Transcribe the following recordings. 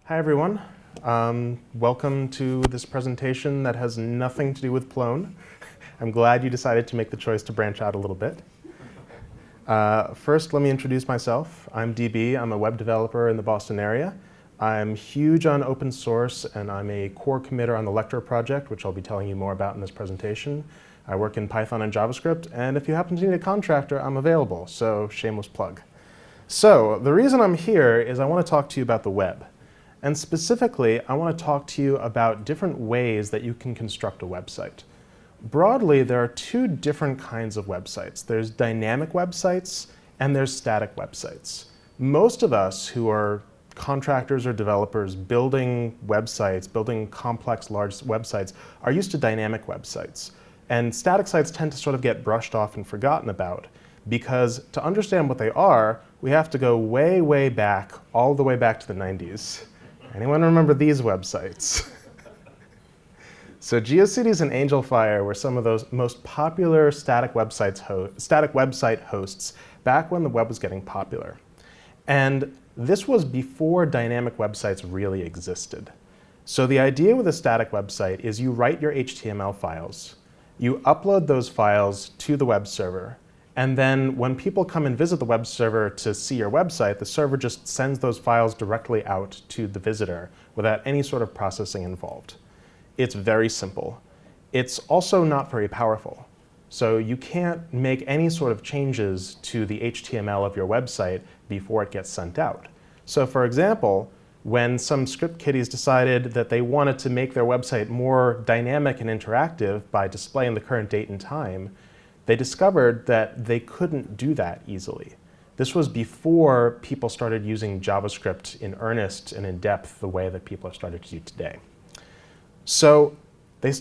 Hi everyone. Welcome to this presentation that has nothing to do with Plone. I'm glad you decided to make the choice to branch out a little bit. First, let me introduce myself. I'm DB. I'm a web developer in the Boston area. I'm huge on open source, and I'm a core committer on the Lektor project, which I'll be telling you more about in this presentation. I work in Python and JavaScript, and if you happen to need a contractor, I'm available, so shameless plug. So the reason I'm here is I want to talk to you about the web. And specifically, I want to talk to you about different ways that you can construct a website. Broadly, there are two different kinds of websites. There's dynamic websites and there's static websites. Most of us who are contractors or developers building websites, building complex, large websites, are used to dynamic websites. And static sites tend to sort of get brushed off and forgotten about, because to understand what they are, we have to go way, way back, all the way back to the 90s. Anyone remember these websites? So GeoCities and AngelFire were some of those most popular static website hosts back when the web was getting popular. And this was before dynamic websites really existed. So the idea with a static website is you write your HTML files, you upload those files to the web server, and then when people come and visit the web server to see your website, the server just sends those files directly out to the visitor without any sort of processing involved. It's very simple. It's also not very powerful. So you can't make any sort of changes to the HTML of your website before it gets sent out. So for example, when some script kiddies decided that they wanted to make their website more dynamic and interactive by displaying the current date and time, they discovered that they couldn't do that easily. This was before people started using JavaScript in earnest and in depth the way that people have started to do today. So they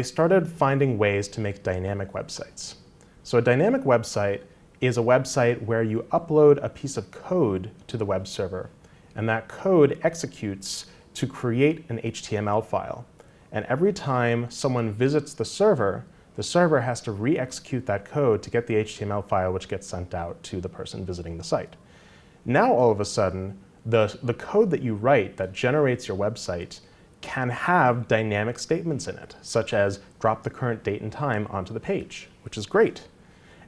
started finding ways to make dynamic websites. So a dynamic website is a website where you upload a piece of code to the web server, and that code executes to create an HTML file. And every time someone visits the server has to re-execute that code to get the HTML file, which gets sent out to the person visiting the site. Now, all of a sudden, the code that you write that generates your website can have dynamic statements in it, such as drop the current date and time onto the page, which is great.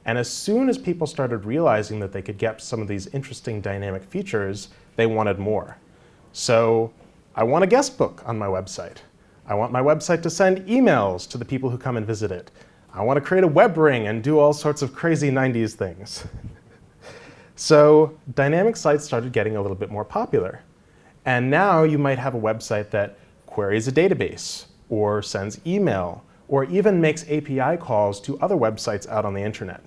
And as soon as people started realizing that they could get some of these interesting dynamic features, they wanted more. So I want a guest book on my website. I want my website to send emails to the people who come and visit it. I want to create a web ring and do all sorts of crazy 90s things. So dynamic sites started getting a little bit more popular. And now you might have a website that queries a database, or sends email, or even makes API calls to other websites out on the internet.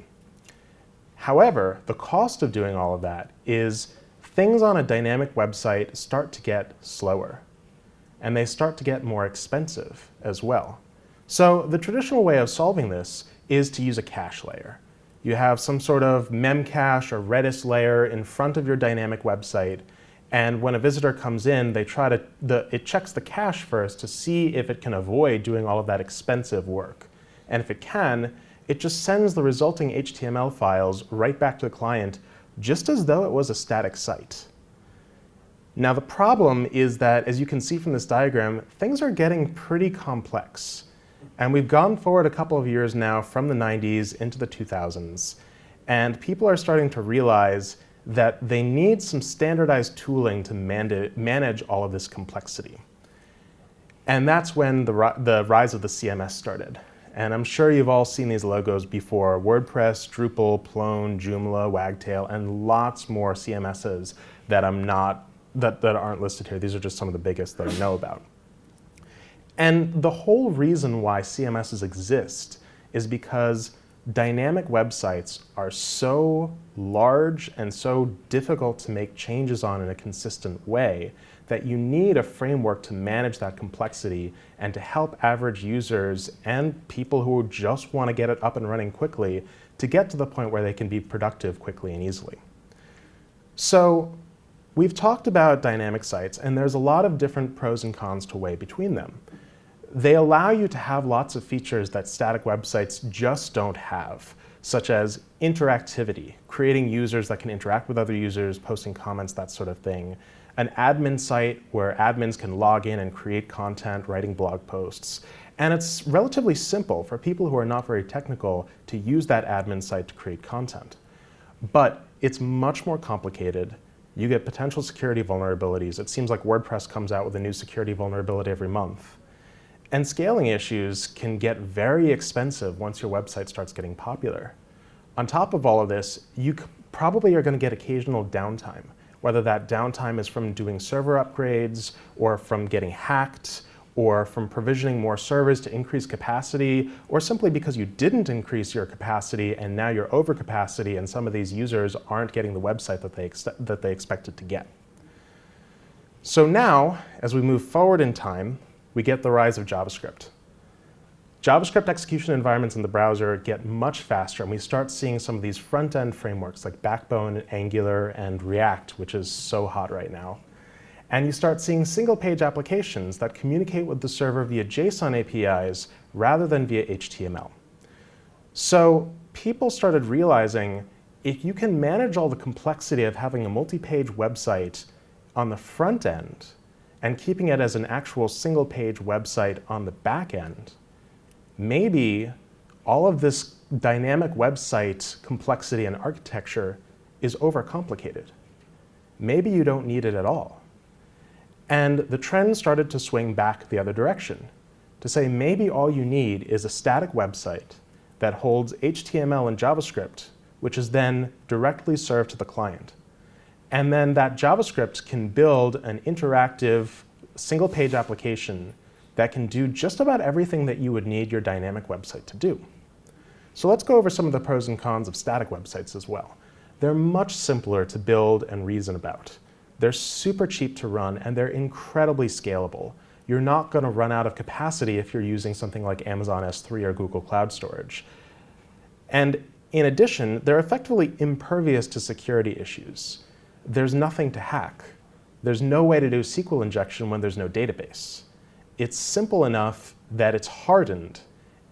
However, the cost of doing all of that is things on a dynamic website start to get slower. And they start to get more expensive as well. So the traditional way of solving this is to use a cache layer. You have some sort of memcache or Redis layer in front of your dynamic website, and when a visitor comes in, it checks the cache first to see if it can avoid doing all of that expensive work. And if it can, it just sends the resulting HTML files right back to the client, just as though it was a static site. Now the problem is that, as you can see from this diagram, things are getting pretty complex. And we've gone forward a couple of years now from the 90s into the 2000s. And people are starting to realize that they need some standardized tooling to manage all of this complexity. And that's when the rise of the CMS started. And I'm sure you've all seen these logos before: WordPress, Drupal, Plone, Joomla, Wagtail, and lots more CMSs that aren't listed here. These are just some of the biggest that I know about. And the whole reason why CMSs exist is because dynamic websites are so large and so difficult to make changes on in a consistent way that you need a framework to manage that complexity and to help average users and people who just want to get it up and running quickly to get to the point where they can be productive quickly and easily. So we've talked about dynamic sites, and there's a lot of different pros and cons to weigh between them. They allow you to have lots of features that static websites just don't have. such as interactivity, creating users that can interact with other users, posting comments, that sort of thing. An admin site where admins can log in and create content, writing blog posts. And it's relatively simple for people who are not very technical to use that admin site to create content. But it's much more complicated. You get potential security vulnerabilities. It seems like WordPress comes out with a new security vulnerability every month. And scaling issues can get very expensive once your website starts getting popular. On top of all of this, you probably are going to get occasional downtime, whether that downtime is from doing server upgrades or from getting hacked or from provisioning more servers to increase capacity, or simply because you didn't increase your capacity and now you're over capacity and some of these users aren't getting the website that they expected to get. So now, as we move forward in time, we get the rise of JavaScript. JavaScript execution environments in the browser get much faster, and we start seeing some of these front-end frameworks like Backbone, Angular, and React, which is so hot right now. And you start seeing single-page applications that communicate with the server via JSON APIs rather than via HTML. So people started realizing if you can manage all the complexity of having a multi-page website on the front end and keeping it as an actual single-page website on the back end, maybe all of this dynamic website complexity and architecture is overcomplicated. Maybe you don't need it at all. And the trend started to swing back the other direction, to say maybe all you need is a static website that holds HTML and JavaScript, which is then directly served to the client. And then that JavaScript can build an interactive single-page application that can do just about everything that you would need your dynamic website to do. So let's go over some of the pros and cons of static websites as well. They're much simpler to build and reason about. They're super cheap to run, and they're incredibly scalable. You're not going to run out of capacity if you're using something like Amazon S3 or Google Cloud Storage. And in addition, they're effectively impervious to security issues. There's nothing to hack. There's no way to do SQL injection when there's no database. It's simple enough that it's hardened,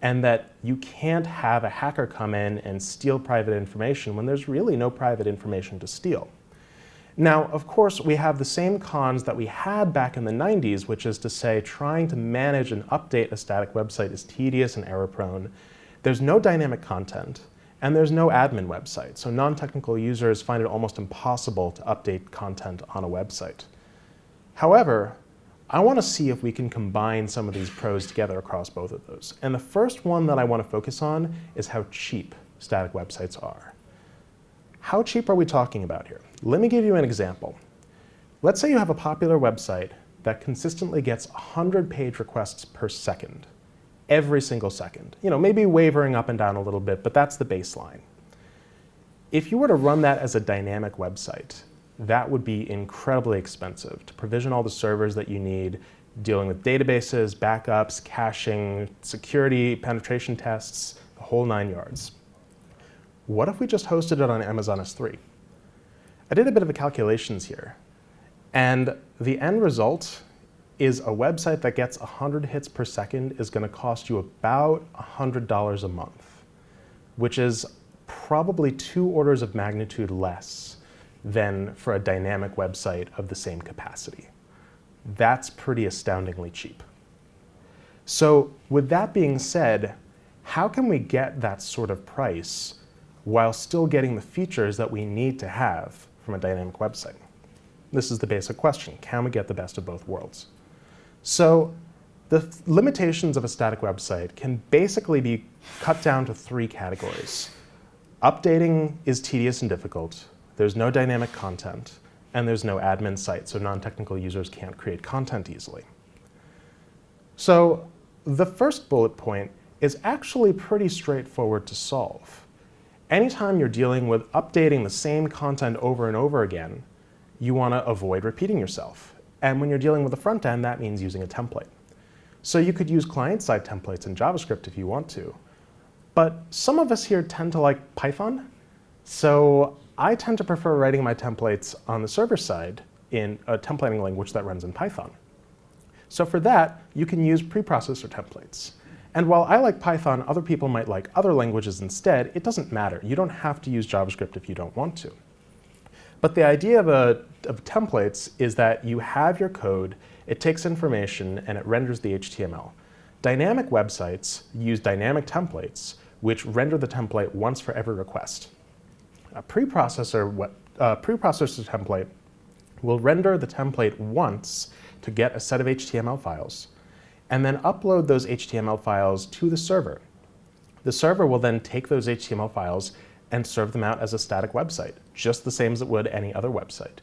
and that you can't have a hacker come in and steal private information when there's really no private information to steal. Now, of course, we have the same cons that we had back in the 90s, which is to say trying to manage and update a static website is tedious and error-prone. There's no dynamic content, and there's no admin website, so non-technical users find it almost impossible to update content on a website. However, I want to see if we can combine some of these pros together across both of those. And the first one that I want to focus on is how cheap static websites are. How cheap are we talking about here? Let me give you an example. Let's say you have a popular website that consistently gets 100 page requests per second, every single second. Maybe wavering up and down a little bit, but that's the baseline. If you were to run that as a dynamic website, that would be incredibly expensive to provision all the servers that you need, dealing with databases, backups, caching, security, penetration tests, the whole 9 yards. What if we just hosted it on Amazon S3? I did a bit of a calculations here, and the end result is a website that gets 100 hits per second is going to cost you about $100 a month, which is probably 2 orders of magnitude less than for a dynamic website of the same capacity. That's pretty astoundingly cheap. So with that being said, how can we get that sort of price while still getting the features that we need to have from a dynamic website? This is the basic question. Can we get the best of both worlds? So the limitations of a static website can basically be cut down to 3 categories. Updating is tedious and difficult. There's no dynamic content, and there's no admin site, so non-technical users can't create content easily. So the first bullet point is actually pretty straightforward to solve. Anytime you're dealing with updating the same content over and over again, you want to avoid repeating yourself. And when you're dealing with the front end, that means using a template. So you could use client-side templates in JavaScript if you want to. But some of us here tend to like Python. So I tend to prefer writing my templates on the server side in a templating language that runs in Python. So for that, you can use preprocessor templates. And while I like Python, other people might like other languages instead. It doesn't matter. You don't have to use JavaScript if you don't want to. But the idea of templates is that you have your code, it takes information, and it renders the HTML. Dynamic websites use dynamic templates, which render the template once for every request. A preprocessor template will render the template once to get a set of HTML files, and then upload those HTML files to the server. The server will then take those HTML files and serve them out as a static website, just the same as it would any other website.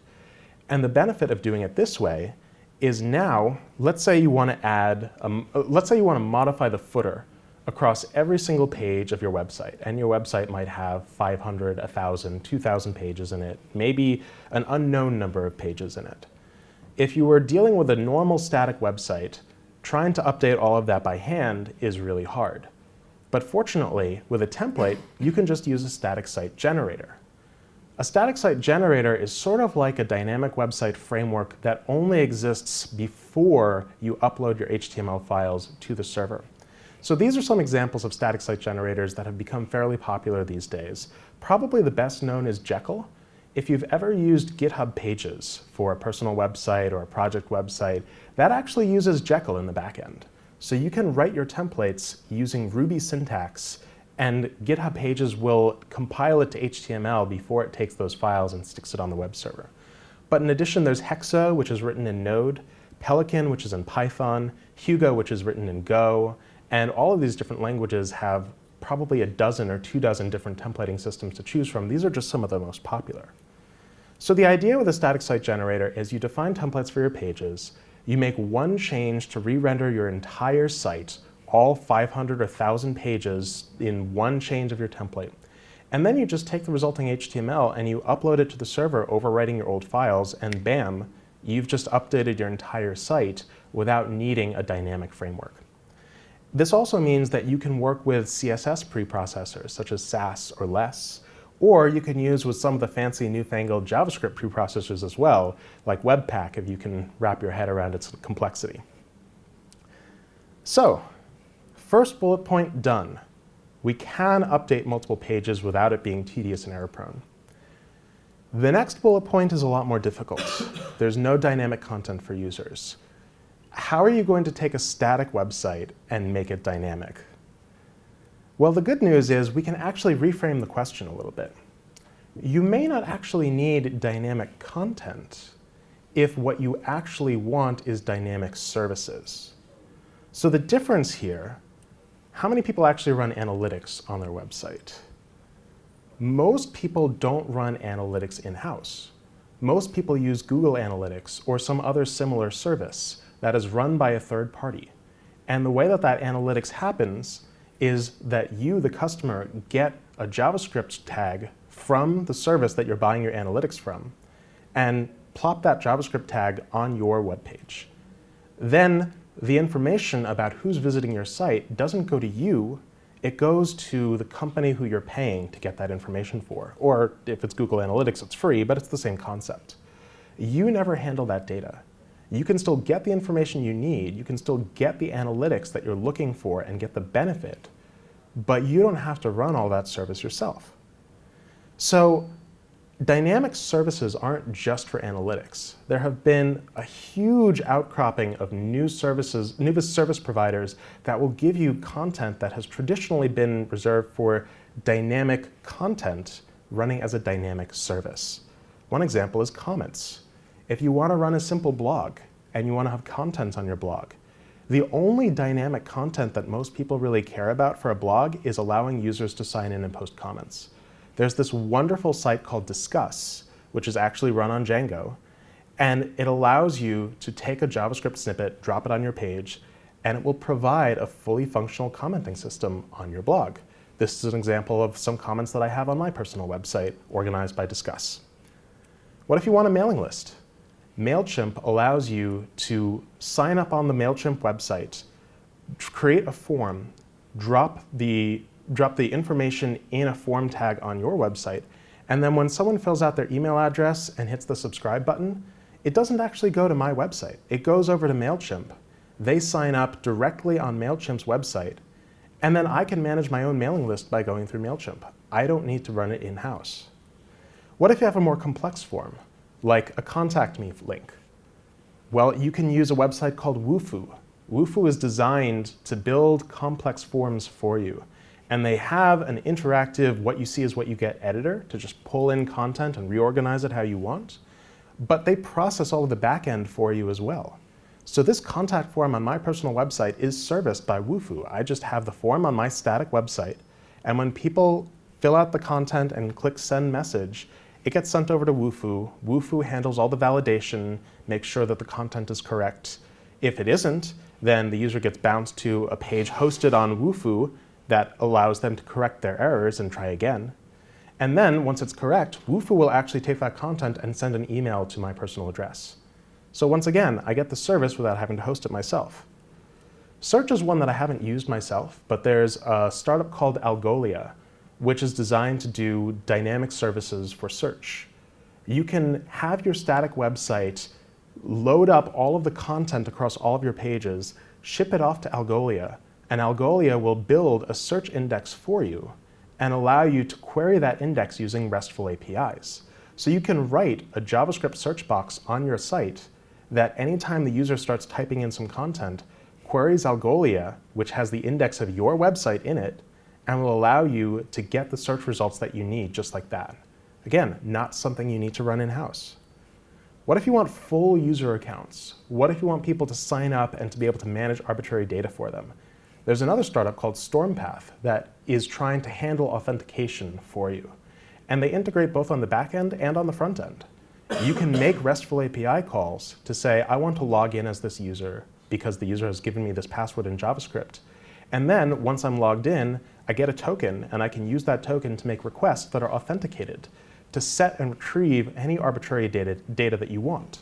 And the benefit of doing it this way is now, let's say you want to modify the footer across every single page of your website, and your website might have 500, 1,000, 2,000 pages in it, maybe an unknown number of pages in it. If you were dealing with a normal static website, trying to update all of that by hand is really hard. But fortunately, with a template, you can just use a static site generator. A static site generator is sort of like a dynamic website framework that only exists before you upload your HTML files to the server. So these are some examples of static site generators that have become fairly popular these days. Probably the best known is Jekyll. If you've ever used GitHub Pages for a personal website or a project website, that actually uses Jekyll in the backend. So you can write your templates using Ruby syntax, and GitHub Pages will compile it to HTML before it takes those files and sticks it on the web server. But in addition, there's Hexa, which is written in Node, Pelican, which is in Python, Hugo, which is written in Go, and all of these different languages have probably a dozen or 24 different templating systems to choose from. These are just some of the most popular. So the idea with a static site generator is you define templates for your pages, you make one change to re-render your entire site, all 500 or 1,000 pages in one change of your template. And then you just take the resulting HTML and you upload it to the server, overwriting your old files, and bam, you've just updated your entire site without needing a dynamic framework. This also means that you can work with CSS preprocessors, such as Sass or Less, or you can use with some of the fancy newfangled JavaScript preprocessors as well, like Webpack, if you can wrap your head around its complexity. So, first bullet point done. We can update multiple pages without it being tedious and error-prone. The next bullet point is a lot more difficult. There's no dynamic content for users. How are you going to take a static website and make it dynamic? Well, the good news is we can actually reframe the question a little bit. You may not actually need dynamic content if what you actually want is dynamic services. So the difference here, how many people actually run analytics on their website? Most people don't run analytics in-house. Most people use Google Analytics or some other similar service that is run by a third party. And the way that that analytics happens is that you, the customer, get a JavaScript tag from the service that you're buying your analytics from and plop that JavaScript tag on your web page. Then the information about who's visiting your site doesn't go to you, it goes to the company who you're paying to get that information for. Or if it's Google Analytics, it's free, but it's the same concept. You never handle that data. You can still get the information you need, you can still get the analytics that you're looking for and get the benefit, but you don't have to run all that service yourself. So dynamic services aren't just for analytics. There have been a huge outcropping of new service providers that will give you content that has traditionally been reserved for dynamic content running as a dynamic service. One example is comments. If you want to run a simple blog and you want to have content on your blog, the only dynamic content that most people really care about for a blog is allowing users to sign in and post comments. There's this wonderful site called Discuss, which is actually run on Django, and it allows you to take a JavaScript snippet, drop it on your page, and it will provide a fully functional commenting system on your blog. This is an example of some comments that I have on my personal website, organized by Discuss. What if you want a mailing list? MailChimp allows you to sign up on the MailChimp website, create a form, drop the information in a form tag on your website, and then when someone fills out their email address and hits the subscribe button, it doesn't actually go to my website. It goes over to MailChimp. They sign up directly on MailChimp's website, And then I can manage my own mailing list by going through MailChimp. I don't need to run it in-house. What if you have a more complex form, like a contact me link? Well, you can use a website called Wufoo. Wufoo is designed to build complex forms for you. And they have an interactive what you see is what you get editor to just pull in content and reorganize it how you want. But they process all of the back end for you as well. So this contact form on my personal website is serviced by Wufoo. I just have the form on my static website. And when people fill out the content and click send message, it gets sent over to Wufoo. Wufoo handles all the validation, makes sure that the content is correct. If it isn't, then the user gets bounced to a page hosted on Wufoo that allows them to correct their errors and try again. And then, once it's correct, Wufoo will actually take that content and send an email to my personal address. So once again, I get the service without having to host it myself. Search is one that I haven't used myself, but there's a startup called Algolia, which is designed to do dynamic services for search. You can have your static website load up all of the content across all of your pages, ship it off to Algolia, and Algolia will build a search index for you and allow you to query that index using RESTful APIs. So you can write a JavaScript search box on your site that anytime the user starts typing in some content, queries Algolia, which has the index of your website in it, and will allow you to get the search results that you need just like that. Again, not something you need to run in-house. What if you want full user accounts? What if you want people to sign up and to be able to manage arbitrary data for them? There's another startup called Stormpath that is trying to handle authentication for you. And they integrate both on the back end and on the front end. You can make RESTful API calls to say, I want to log in as this user because the user has given me this password in JavaScript. And then once I'm logged in, I get a token, and I can use that token to make requests that are authenticated, to set and retrieve any arbitrary data that you want.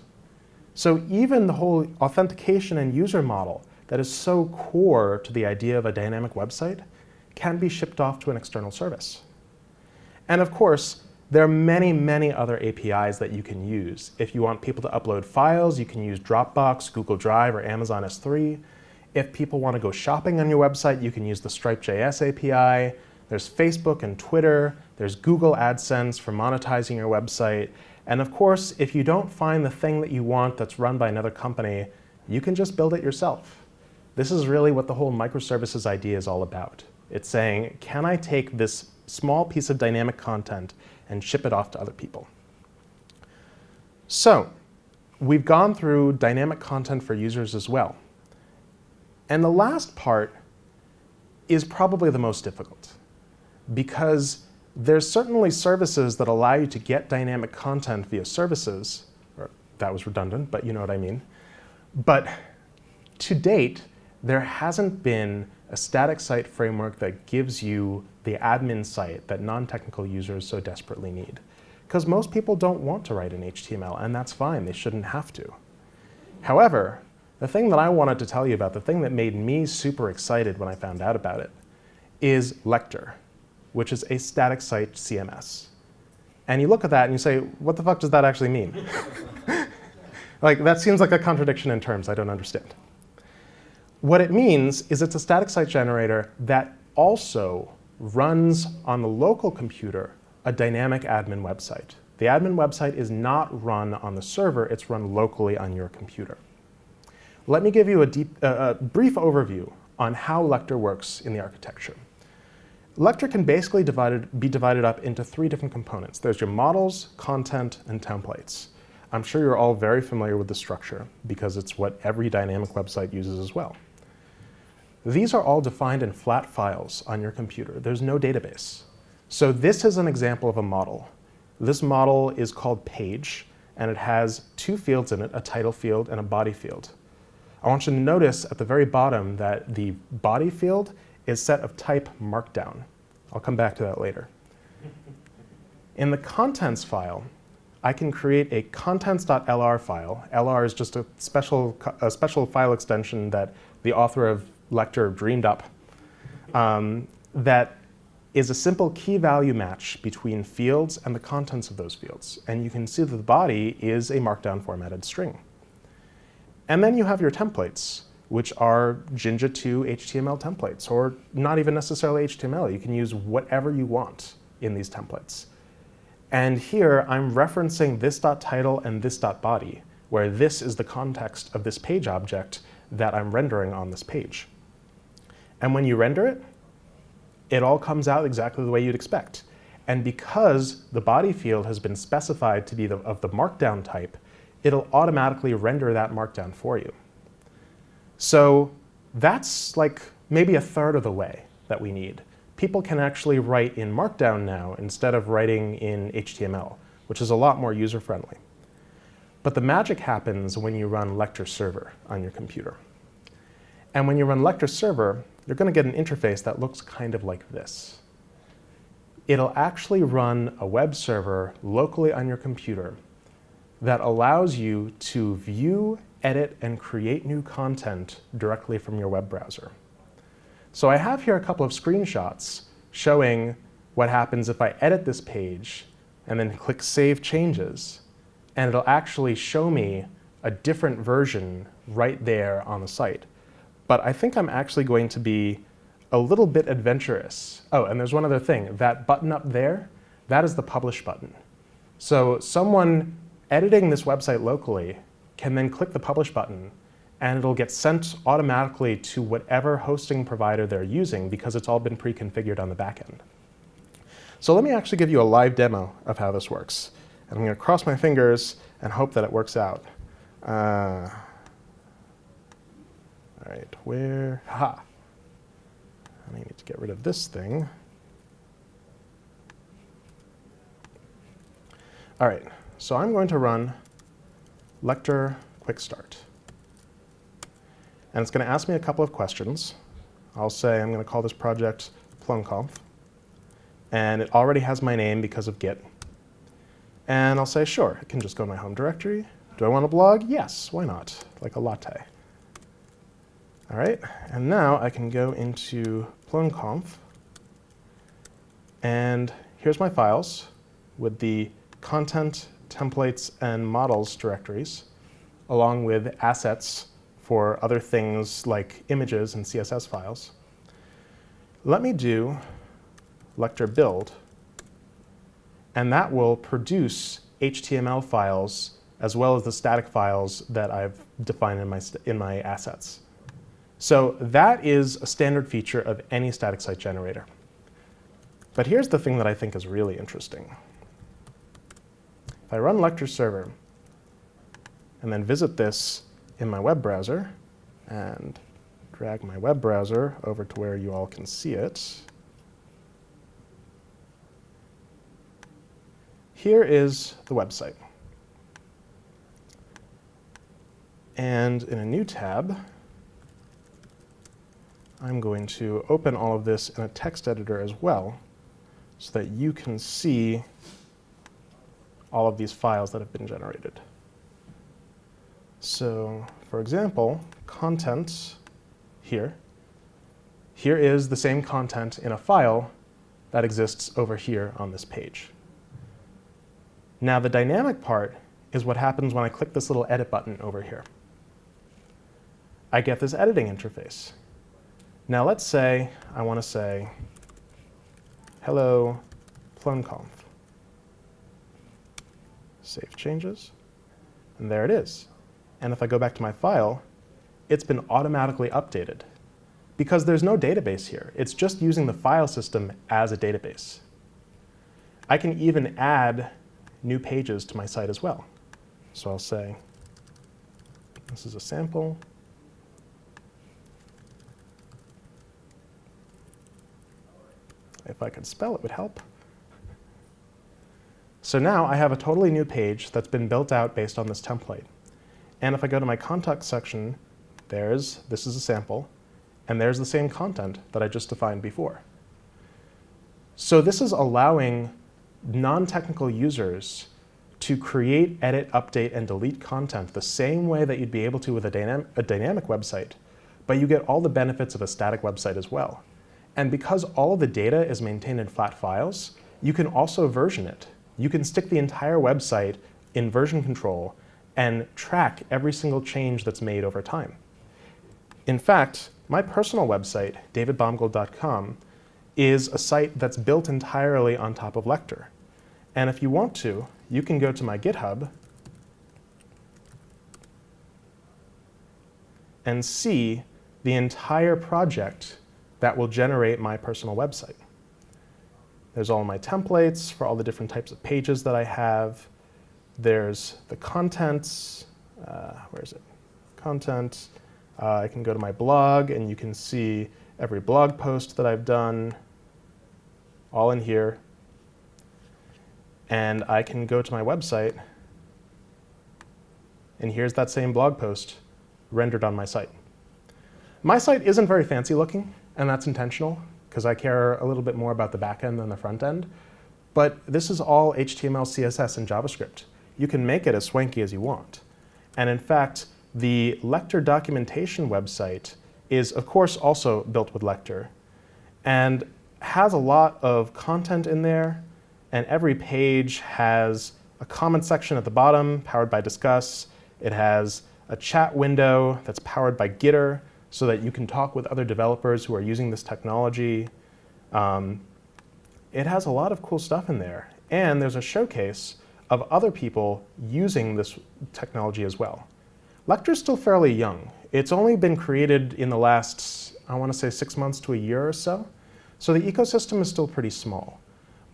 So even the whole authentication and user model that is so core to the idea of a dynamic website can be shipped off to an external service. And of course, there are many, many other APIs that you can use. If you want people to upload files, you can use Dropbox, Google Drive, or Amazon S3. If people want to go shopping on your website, you can use the Stripe.js API. There's Facebook and Twitter. There's Google AdSense for monetizing your website. And of course, if you don't find the thing that you want that's run by another company, you can just build it yourself. This is really what the whole microservices idea is all about. It's saying, can I take this small piece of dynamic content and ship it off to other people? So we've gone through dynamic content for users as well. And the last part is probably the most difficult, because there's certainly services that allow you to get dynamic content via services, or that was redundant, but you know what I mean. But to date, there hasn't been a static site framework that gives you the admin site that non-technical users so desperately need. Because most people don't want to write in HTML, and that's fine, they shouldn't have to. However, the thing that I wanted to tell you about, the thing that made me super excited when I found out about it, is Lektor, which is a static site CMS. And you look at that and you say, what the fuck does that actually mean? Like, that seems like a contradiction in terms I don't understand. What it means is it's a static site generator that also runs on the local computer a dynamic admin website. The admin website is not run on the server, it's run locally on your computer. Let me give you a brief overview on how Lektor works in the architecture. Lektor can basically be divided up into three different components. There's your models, content, and templates. I'm sure you're all very familiar with the structure because it's what every dynamic website uses as well. These are all defined in flat files on your computer. There's no database. So this is an example of a model. This model is called page, and it has two fields in it, a title field and a body field. I want you to notice at the very bottom that the body field is set of type Markdown. I'll come back to that later. In the contents file, I can create a contents.lr file. LR is just a special file extension that the author of Lektor dreamed up that is a simple key value match between fields and the contents of those fields. And you can see that the body is a Markdown formatted string. And then you have your templates, which are Jinja 2 HTML templates, or not even necessarily HTML. You can use whatever you want in these templates. And here I'm referencing this.title and this.body, where this is the context of this page object that I'm rendering on this page. And when you render it, it all comes out exactly the way you'd expect. And because the body field has been specified to be of the Markdown type, it'll automatically render that Markdown for you. So that's like maybe a third of the way that we need. People can actually write in Markdown now instead of writing in HTML, which is a lot more user-friendly. But the magic happens when you run Lektor server on your computer. And when you run Lektor server, you're going to get an interface that looks kind of like this. It'll actually run a web server locally on your computer that allows you to view, edit, and create new content directly from your web browser. So I have here a couple of screenshots showing what happens if I edit this page and then click Save Changes, and it'll actually show me a different version right there on the site. But I think I'm actually going to be a little bit adventurous. Oh, and there's one other thing. That button up there, that is the Publish button. So someone editing this website locally can then click the Publish button, and it'll get sent automatically to whatever hosting provider they're using because it's all been pre-configured on the back end. So let me actually give you a live demo of how this works. And I'm going to cross my fingers and hope that it works out. All right, where? Ha! I need to get rid of this thing. All right, so I'm going to run Lektor Quick Start. And it's going to ask me a couple of questions. I'll say I'm going to call this project Plone. And it already has my name because of Git. And I'll say, sure, it can just go to my home directory. Do I want a blog? Yes, why not? Like a latte. All right, and now I can go into Plone, and here's my files with the content, templates, and models directories, along with assets for other things like images and CSS files. Let me do Lektor build, and that will produce HTML files as well as the static files that I've defined in my assets. So that is a standard feature of any static site generator. But here's the thing that I think is really interesting. If I run Lektor server and then visit this in my web browser and drag my web browser over to where you all can see it, here is the website. And in a new tab, I'm going to open all of this in a text editor as well so that you can see all of these files that have been generated. So, for example, content here. Here is the same content in a file that exists over here on this page. Now, the dynamic part is what happens when I click this little edit button over here. I get this editing interface. Now let's say I want to say, hello, Plone. Save changes, and there it is. And if I go back to my file, it's been automatically updated because there's no database here. It's just using the file system as a database. I can even add new pages to my site as well. So I'll say, this is a sample. If I could spell, it would help. So now I have a totally new page that's been built out based on this template. And if I go to my context section, this is a sample, and there's the same content that I just defined before. So this is allowing non-technical users to create, edit, update, and delete content the same way that you'd be able to with a dynamic website, but you get all the benefits of a static website as well. And because all of the data is maintained in flat files, you can also version it. You can stick the entire website in version control and track every single change that's made over time. In fact, my personal website, davidbaumgold.com, is a site that's built entirely on top of Lektor. And if you want to, you can go to my GitHub and see the entire project that will generate my personal website. There's all my templates for all the different types of pages that I have. There's the contents. Where is it? Content. I can go to my blog, and you can see every blog post that I've done, all in here. And I can go to my website, and here's that same blog post rendered on my site. My site isn't very fancy looking, and that's intentional, because I care a little bit more about the back end than the front end. But this is all HTML, CSS, and JavaScript. You can make it as swanky as you want. And in fact, the Lektor documentation website is, of course, also built with Lektor, and has a lot of content in there. And every page has a comment section at the bottom, powered by Discuss. It has a chat window that's powered by Gitter, so that you can talk with other developers who are using this technology. It has a lot of cool stuff in there. And there's a showcase of other people using this technology as well. Lektor's still fairly young. It's only been created in the last, I want to say 6 months to a year or so. So the ecosystem is still pretty small.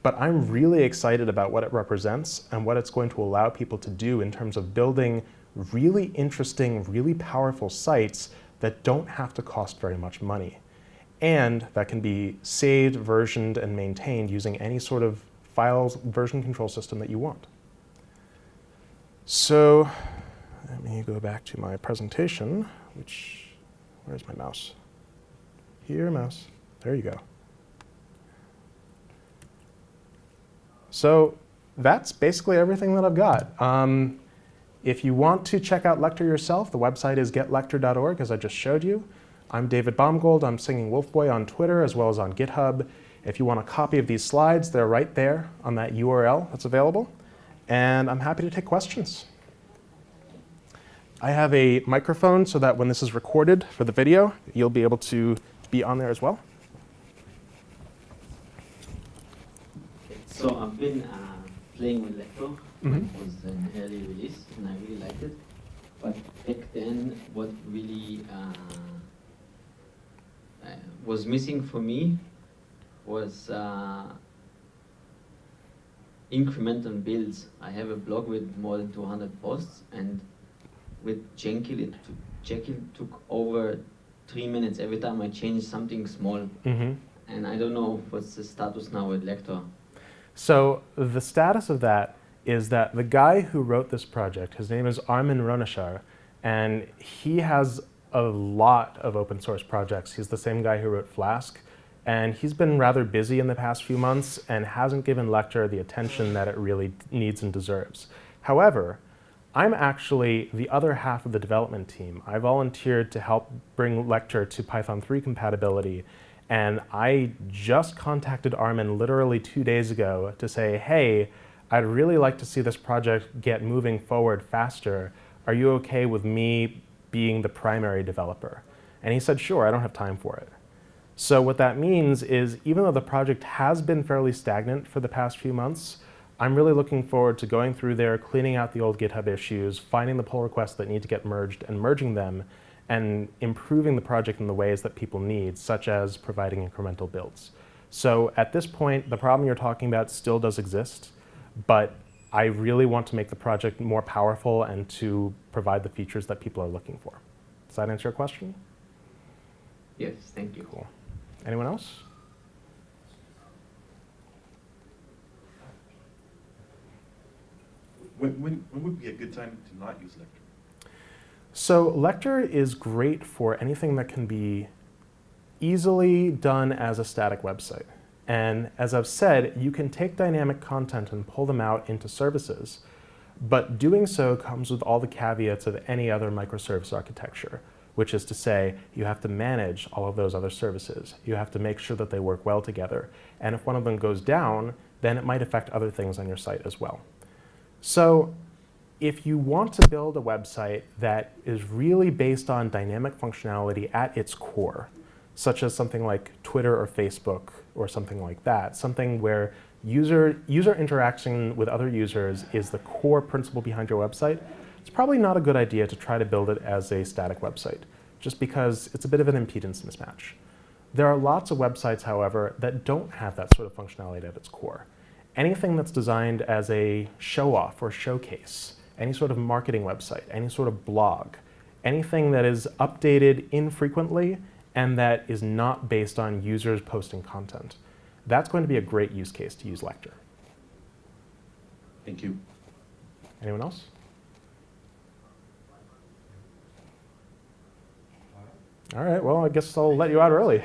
But I'm really excited about what it represents and what it's going to allow people to do in terms of building really interesting, really powerful sites that don't have to cost very much money, and that can be saved, versioned, and maintained using any sort of files version control system that you want. So let me go back to my presentation, where's my mouse? Here, mouse. There you go. So that's basically everything that I've got. If you want to check out Lektor yourself, the website is getlektor.org, as I just showed you. I'm David Baumgold. I'm Singing Wolf Boy on Twitter as well as on GitHub. If you want a copy of these slides, they're right there on that URL that's available. And I'm happy to take questions. I have a microphone so that when this is recorded for the video, you'll be able to be on there as well. So I've been playing with Lektor. It was an early release, and I really liked it. But back then, what really was missing for me was incremental builds. I have a blog with more than 200 posts, and with Jenkins, it took over 3 minutes every time I changed something small. And I don't know what's the status now with Lektor. So the status of that is that the guy who wrote this project, his name is Armin Roneshar, and he has a lot of open source projects. He's the same guy who wrote Flask, and he's been rather busy in the past few months and hasn't given Lektor the attention that it really needs and deserves. However, I'm actually the other half of the development team. I volunteered to help bring Lektor to Python 3 compatibility, and I just contacted Armin literally 2 days ago to say, hey, I'd really like to see this project get moving forward faster. Are you okay with me being the primary developer? And he said, sure, I don't have time for it. So what that means is, even though the project has been fairly stagnant for the past few months, I'm really looking forward to going through there, cleaning out the old GitHub issues, finding the pull requests that need to get merged and merging them, and improving the project in the ways that people need, such as providing incremental builds. So at this point, the problem you're talking about still does exist, but I really want to make the project more powerful and to provide the features that people are looking for. Does that answer your question? Yes, thank you. Cool. Anyone else? When would be a good time to not use Lektor? So Lektor is great for anything that can be easily done as a static website. And as I've said, you can take dynamic content and pull them out into services, but doing so comes with all the caveats of any other microservice architecture, which is to say, you have to manage all of those other services. You have to make sure that they work well together. And if one of them goes down, then it might affect other things on your site as well. So if you want to build a website that is really based on dynamic functionality at its core, such as something like Twitter or Facebook or something like that, something where user interaction with other users is the core principle behind your website, it's probably not a good idea to try to build it as a static website, just because it's a bit of an impedance mismatch. There are lots of websites, however, that don't have that sort of functionality at its core. Anything that's designed as a show-off or showcase, any sort of marketing website, any sort of blog, anything that is updated infrequently and that is not based on users posting content, that's going to be a great use case to use Lektor. Thank you. Anyone else? All right, well, I guess I'll let you out early.